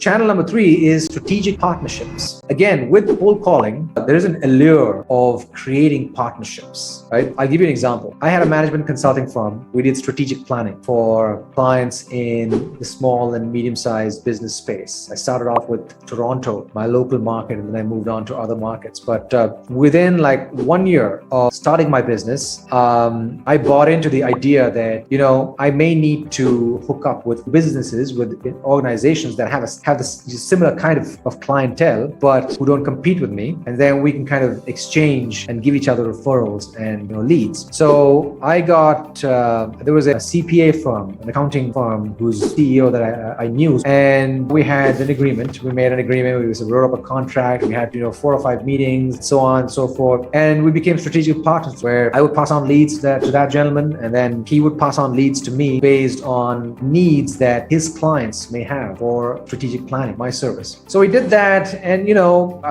Channel number 3 is strategic partnerships. Again, with cold calling, there is an allure of creating partnerships, right? I'll give you an example. I had a management consulting firm. We did strategic planning for clients in the small and medium-sized business space. I started off with Toronto, my local market, and then I moved on to other markets. But within like 1 year of starting my business, I bought into the idea that, I may need to hook up with businesses, with organizations that have this similar kind of clientele, but who don't compete with me. And then we can kind of exchange and give each other referrals and leads. So I got, there was a CPA firm, an accounting firm, whose CEO that I knew. And we had an agreement. We made an agreement. We wrote up a contract. We had, 4 or 5 meetings, so on and so forth. And we became strategic partners where I would pass on leads to that gentleman, and then he would pass on leads to me based on needs that his clients may have for strategic planning, my service. So we did that. And,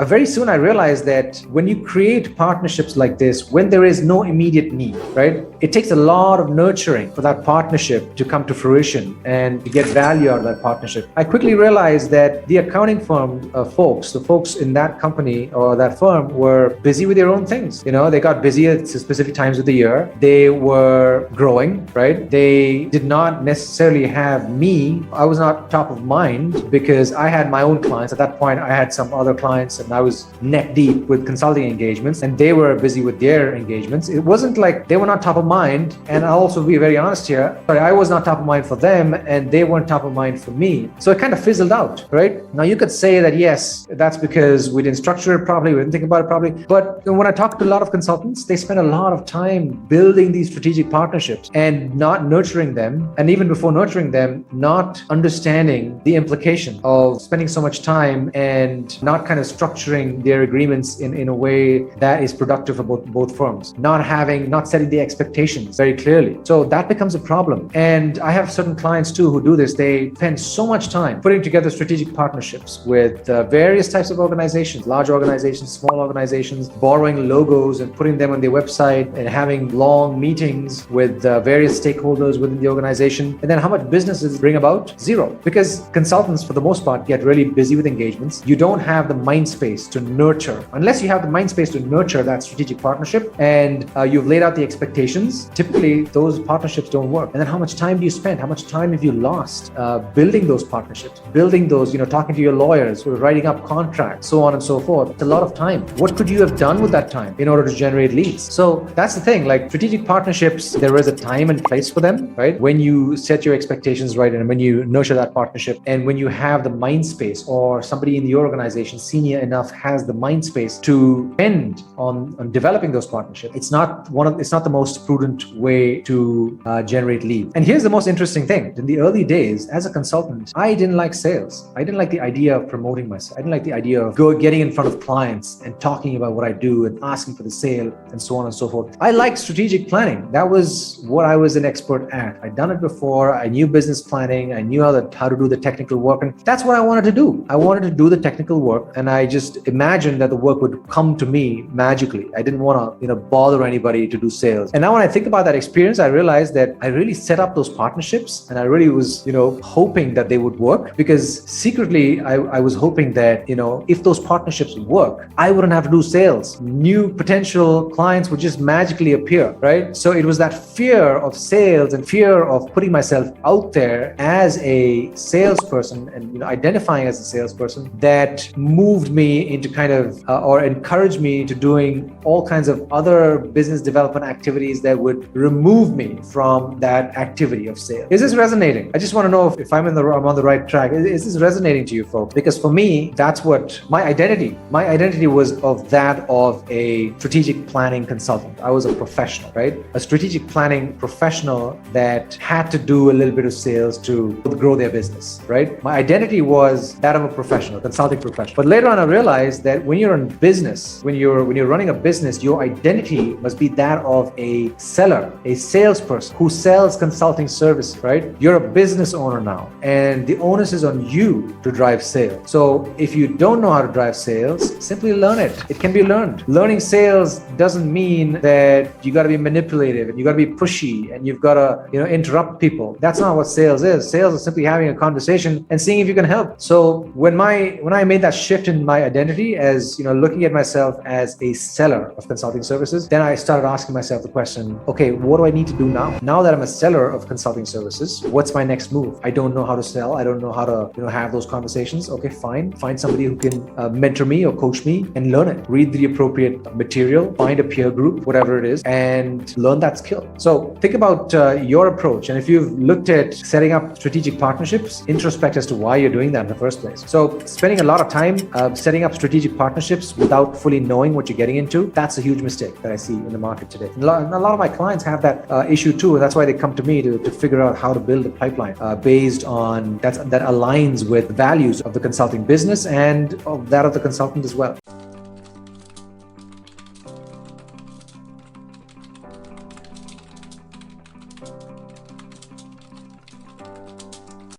very soon I realized that when you create partnerships like this, when there is no immediate need, right? It takes a lot of nurturing for that partnership to come to fruition and to get value out of that partnership. I quickly realized that the accounting firm the folks in that company or that firm were busy with their own things. They got busy at specific times of the year. They were growing, right? They did not necessarily have me. I was not top of mind because I had my own clients. At that point, I had some other clients and I was neck deep with consulting engagements, and they were busy with their engagements. It wasn't like they were not top of mind. And I'll also be very honest here. I was not top of mind for them and they weren't top of mind for me. So it kind of fizzled out, right? Now you could say that, yes, that's because we didn't structure it properly. We didn't think about it properly. But when I talk to a lot of consultants, they spend a lot of time building these strategic partnerships and not nurturing them. And even before nurturing them, not understanding the implication of spending so much time and not kind of structuring their agreements in a way that is productive for both firms, not setting the expectations very clearly. So that becomes a problem. And I have certain clients too who do this. They spend so much time putting together strategic partnerships with various types of organizations, large organizations, small organizations, borrowing logos and putting them on their website and having long meetings with various stakeholders within the organization. And then how much business does it bring about? Zero. Because consultants, for the most part, get really busy with engagements. You don't have the mind space to nurture. Unless you have the mind space to nurture that strategic partnership and you've laid out the expectations, typically those partnerships don't work. And then how much time do you spend? How much time have you lost building those partnerships, building those, talking to your lawyers, writing up contracts, so on and so forth? It's a lot of time. What could you have done with that time in order to generate leads? So that's the thing, like strategic partnerships, there is a time and place for them, right? When you set your expectations right and when you nurture that partnership and when you have the mind space, or somebody in the organization senior enough has the mind space to spend on developing those partnerships. It's not the most prudent way to generate leads. And here's the most interesting thing. In the early days as a consultant, I didn't like sales. I didn't like the idea of promoting myself. I didn't like the idea of getting in front of clients and talking about what I do and asking for the sale and so on and so forth. I liked strategic planning. That was what I was an expert at. I'd done it before. I knew business planning. I knew how to do the technical work. And that's what I wanted to do. I wanted to do the technical work. And I just imagined that the work would come to me magically. I didn't want to, bother anybody to do sales. And now when I think about that experience, I realized that I really set up those partnerships and I really was, hoping that they would work, because secretly I was hoping that, if those partnerships work, I wouldn't have to do sales. New potential clients would just magically appear, right? So it was that fear of sales and fear of putting myself out there as a salesperson and, identifying as a salesperson that moved me into kind of, or encouraged me to doing all kinds of other business development activities that would remove me from that activity of sales. Is this resonating? I just want to know if I'm on the right track. Is this resonating to you folks? Because for me, that's what my identity was of a strategic planning consultant. I was a professional, right? A strategic planning professional that had to do a little bit of sales to grow their business, right? My identity was that of a professional, consulting professional. But later on, I realized that when you're in business, when you're running a business, your identity must be that of a seller, a salesperson who sells consulting services, right? You're a business owner now, and the onus is on you to drive sales. So if you don't know how to drive sales, simply learn it. It can be learned. Learning sales doesn't mean that you got to be manipulative and you got to be pushy and you've got to, interrupt people. That's not what sales is. Sales is simply having a conversation and seeing if you you can help. So when I made that shift in my identity as, looking at myself as a seller of consulting services, then I started asking myself the question, okay, what do I need to do now? Now that I'm a seller of consulting services, what's my next move? I don't know how to sell. I don't know how to, have those conversations. Okay, fine. Find somebody who can mentor me or coach me and learn it. Read the appropriate material, find a peer group, whatever it is, and learn that skill. So think about your approach. And if you've looked at setting up strategic partnerships, introspect as to why you're doing that in the first place. So spending a lot of time setting up strategic partnerships without fully knowing what you're getting into, that's a huge mistake that I see in the market today. And a lot of my clients have that issue too. That's why they come to me to figure out how to build a pipeline based on that aligns with values of the consulting business and of that of the consultant as well.